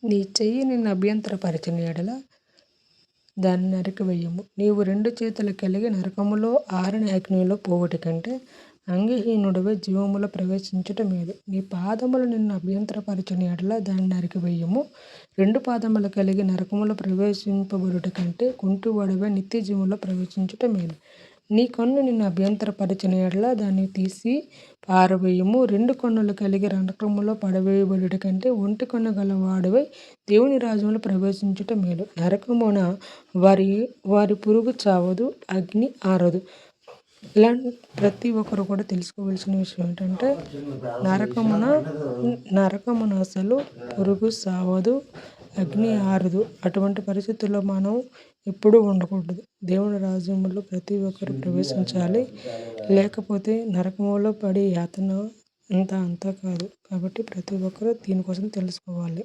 నీ చెయ్యి నిన్ను అభ్యంతరపరచిన యెడల దాన్ని నరికివేయుము. నీవు 2 చేతులు కలిగి నరకములో ఆరని అగ్నిలో పోవుట కంటే అంగహీనుడవై జీవములో ప్రవేశించుట మేలు. నీ పాదములు నిన్ను అభ్యంతరపరచిన యెడల దాన్ని నరికివేయుము. 2 పాదములు కలిగి నరకములో ప్రవేశింపబడుట కంటే కుంటివాడవై నిత్యజీవములో ప్రవేశించుట మేలు. నీ కన్ను నిన్ను అభ్యంతరపరచిన యెడల దాన్ని తీసి పారవేయుము. 2 కన్నులు కలిగి నరకములో పడవేయబడుట కంటే ఒంటి కన్ను గలవాడవై దేవుని రాజ్యములో ప్రవేశించుట మేలు. నరకమున వారి పురుగు చావదు, అగ్ని ఆరదు. ఇలా ప్రతి ఒక్కరు కూడా తెలుసుకోవాల్సిన విషయం ఏంటంటే నరకమున అసలు పురుగు సావదు, అగ్ని ఆరదు. అటువంటి పరిస్థితుల్లో మనం ఎప్పుడూ ఉండకూడదు. దేవుని రాజ్యంలో ప్రతి ఒక్కరు ప్రవేశించాలి. లేకపోతే నరకములో పడే యాతన అంతా కాదు. కాబట్టి ప్రతి ఒక్కరు దీనికోసం తెలుసుకోవాలి.